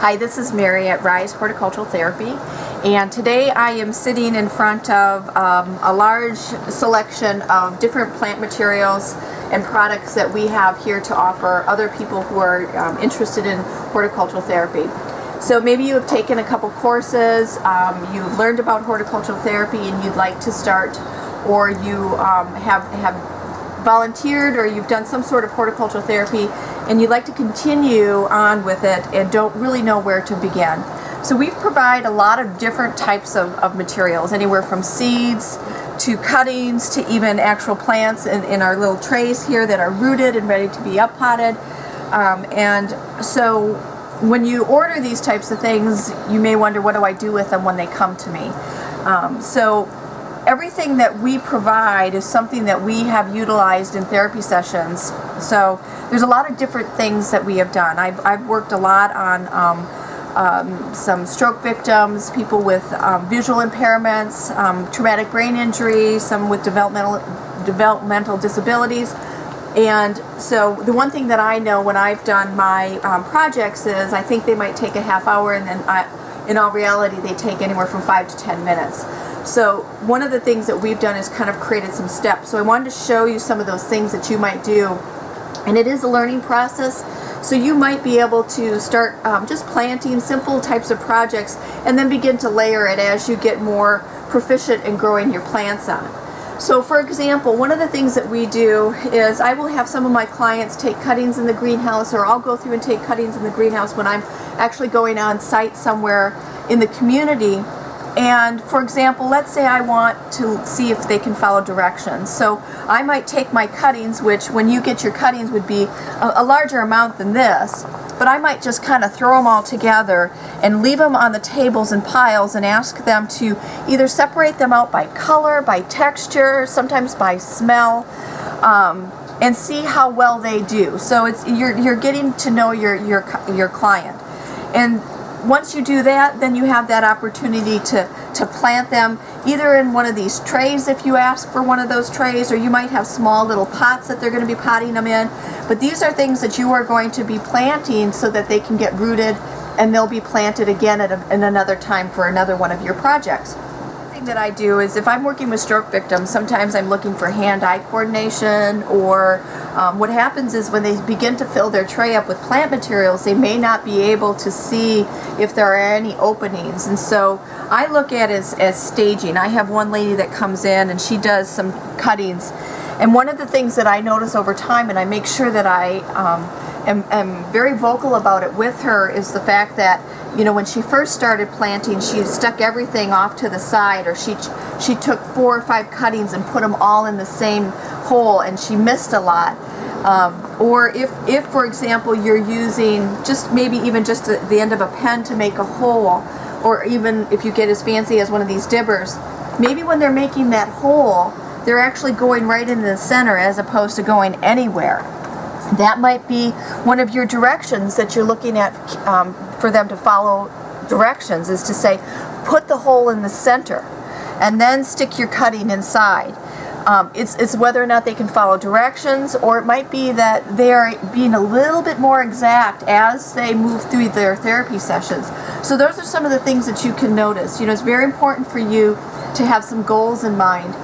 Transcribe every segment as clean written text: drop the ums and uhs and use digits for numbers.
Hi, this is Mary at Rise Horticultural Therapy, and today I am sitting in front of a large selection of different plant materials and products that we have here to offer other people who are interested in horticultural therapy. So maybe you have taken a couple courses, you've learned about horticultural therapy and you'd like to start, or you have volunteered or you've done some sort of horticultural therapy and you'd like to continue on with it and don't really know where to begin. So we provide a lot of different types of materials, anywhere from seeds to cuttings to even actual plants in our little trays here that are rooted and ready to be up potted. And so when you order these types of things, you may wonder, what do I do with them when they come to me? So everything that we provide is something that we have utilized in therapy sessions. So there's a lot of different things that we have done. I've worked a lot on some stroke victims, people with visual impairments, traumatic brain injury, some with developmental disabilities. And so the one thing that I know when I've done my projects is I think they might take a half hour, and then in all reality they take anywhere from 5 to 10 minutes. So one of the things that we've done is kind of created some steps. So I wanted to show you some of those things that you might do. And it is a learning process. So you might be able to start just planting simple types of projects and then begin to layer it as you get more proficient in growing your plants on. So for example, one of the things that we do is I will have some of my clients take cuttings in the greenhouse, or I'll go through and take cuttings in the greenhouse when I'm actually going on site somewhere in the community. And for example, let's say I want to see if they can follow directions. So I might take my cuttings, which when you get your cuttings would be a larger amount than this, but I might just kind of throw them all together and leave them on the tables in piles and ask them to either separate them out by color, by texture, sometimes by smell, and see how well they do. So you're getting to know your client. And once you do that, then you have that opportunity to plant them either in one of these trays if you ask for one of those trays, or you might have small little pots that they're going to be potting them in. But these are things that you are going to be planting so that they can get rooted and they'll be planted again in another time for another one of your projects. That I do is if I'm working with stroke victims, sometimes I'm looking for hand-eye coordination, or what happens is when they begin to fill their tray up with plant materials, they may not be able to see if there are any openings. And so I look at it as staging. I have one lady that comes in and she does some cuttings, and one of the things that I notice over time, and I make sure that I am very vocal about it with her, is the fact that, you know, when she first started planting, she stuck everything off to the side, or she took 4 or 5 cuttings and put them all in the same hole, and she missed a lot. Or if for example you're using maybe even just the end of a pen to make a hole, or even if you get as fancy as one of these dibbers, maybe when they're making that hole, they're actually going right into the center as opposed to going anywhere. That might be one of your directions that you're looking at for them to follow directions, is to say, put the hole in the center and then stick your cutting inside. It's whether or not they can follow directions, or it might be that they are being a little bit more exact as they move through their therapy sessions. So those are some of the things that you can notice. You know, it's very important for you to have some goals in mind.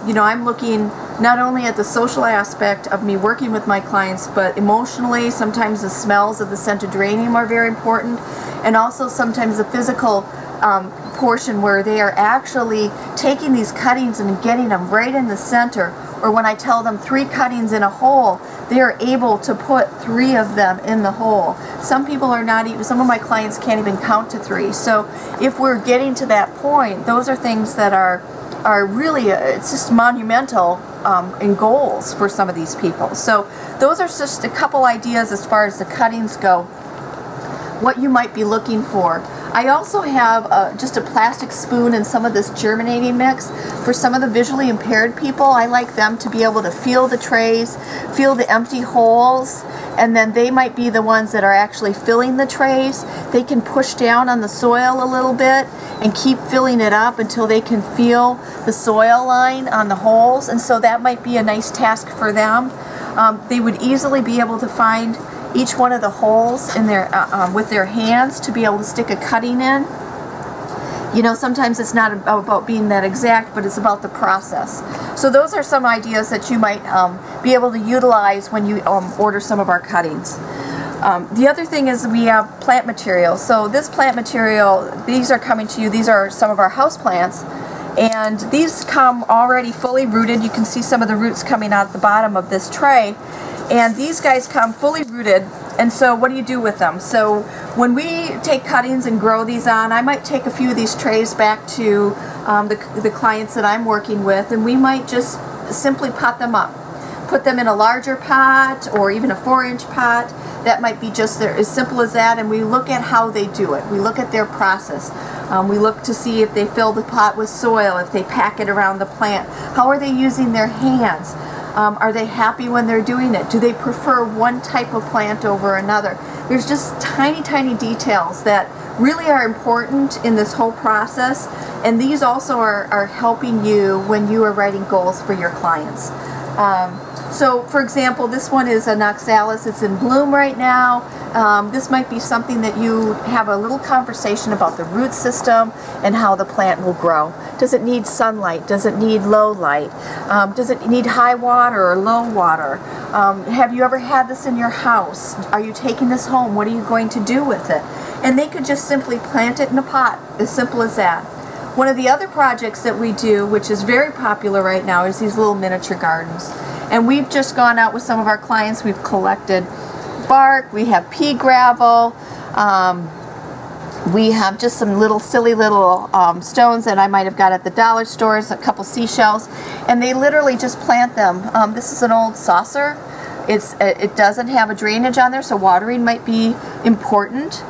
You know, I'm looking not only at the social aspect of me working with my clients, but emotionally, sometimes the smells of the Centrodrenium are very important, and also sometimes the physical portion where they are actually taking these cuttings and getting them right in the center. Or when I tell them 3 cuttings in a hole, they are able to put 3 of them in the hole. Some people are not even, some of my clients can't even count to 3. So if we're getting to that point, those are things that are really, it's just monumental in goals for some of these people. So those are just a couple ideas as far as the cuttings go, what you might be looking for. I also have just a plastic spoon and some of this germinating mix. For some of the visually impaired people, I like them to be able to feel the trays, feel the empty holes, and then they might be the ones that are actually filling the trays. They can push down on the soil a little bit and keep filling it up until they can feel the soil line on the holes, and so that might be a nice task for them. They would easily be able to find each one of the holes in their with their hands to be able to stick a cutting in. You know, sometimes it's not about being that exact, but it's about the process. So those are some ideas that you might be able to utilize when you order some of our cuttings. The other thing is we have plant material. So this plant material, these are coming to you, these are some of our house plants, and these come already fully rooted. You can see some of the roots coming out the bottom of this tray, and these guys come fully rooted. And so what do you do with them? So when we take cuttings and grow these on, I might take a few of these trays back to the clients that I'm working with, and we might just simply pot them up. Put them in a larger pot or even a 4-inch pot. That might be just as simple as that, and we look at how they do it. We look at their process. We look to see if they fill the pot with soil, if they pack it around the plant. How are they using their hands? Are they happy when they're doing it? Do they prefer one type of plant over another? There's just tiny, tiny details that really are important in this whole process, and these also are helping you when you are writing goals for your clients. So for example, this one is a Noxalis. It's in bloom right now. This might be something that you have a little conversation about the root system and how the plant will grow. Does it need sunlight? Does it need low light? Does it need high water or low water? Have you ever had this in your house? Are you taking this home? What are you going to do with it? And they could just simply plant it in a pot, as simple as that. One of the other projects that we do, which is very popular right now, is these little miniature gardens. And we've just gone out with some of our clients. We've collected bark, we have pea gravel, we have just some little silly little stones that I might have got at the dollar stores, a couple seashells, and they literally just plant them. This is an old saucer. It doesn't have a drainage on there, so watering might be important.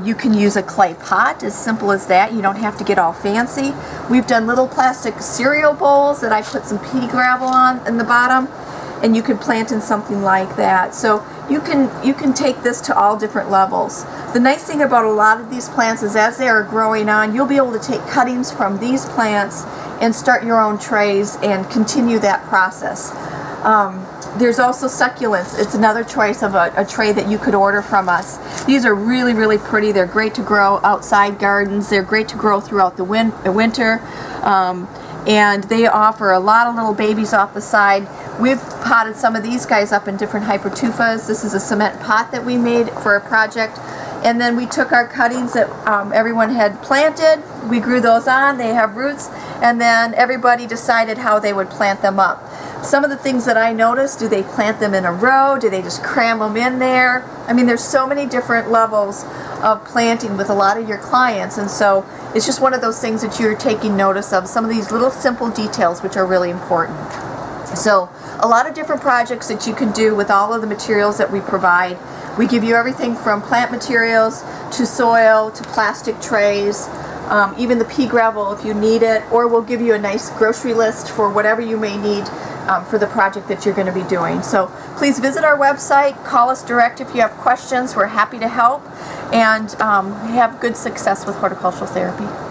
You can use a clay pot, as simple as that. You don't have to get all fancy. We've done little plastic cereal bowls that I put some pea gravel on in the bottom, and you could plant in something like that. So you can take this to all different levels. The nice thing about a lot of these plants is as they are growing on, you'll be able to take cuttings from these plants and start your own trays and continue that process. There's also succulents. It's another choice of a tray that you could order from us. These are really, really pretty. They're great to grow outside gardens. They're great to grow throughout the winter. And they offer a lot of little babies off the side. We've potted some of these guys up in different hypertufas. This is a cement pot that we made for a project. And then we took our cuttings that everyone had planted. We grew those on. They have roots. And then everybody decided how they would plant them up. Some of the things that I noticed, do they plant them in a row? Do they just cram them in there? I mean, there's so many different levels of planting with a lot of your clients, and so it's just one of those things that you're taking notice of, some of these little simple details which are really important. So a lot of different projects that you can do with all of the materials that we provide. We give you everything from plant materials to soil to plastic trays, even the pea gravel if you need it, or we'll give you a nice grocery list for whatever you may need for the project that you're going to be doing. So please visit our website, call us direct if you have questions. We're happy to help, and have good success with horticultural therapy.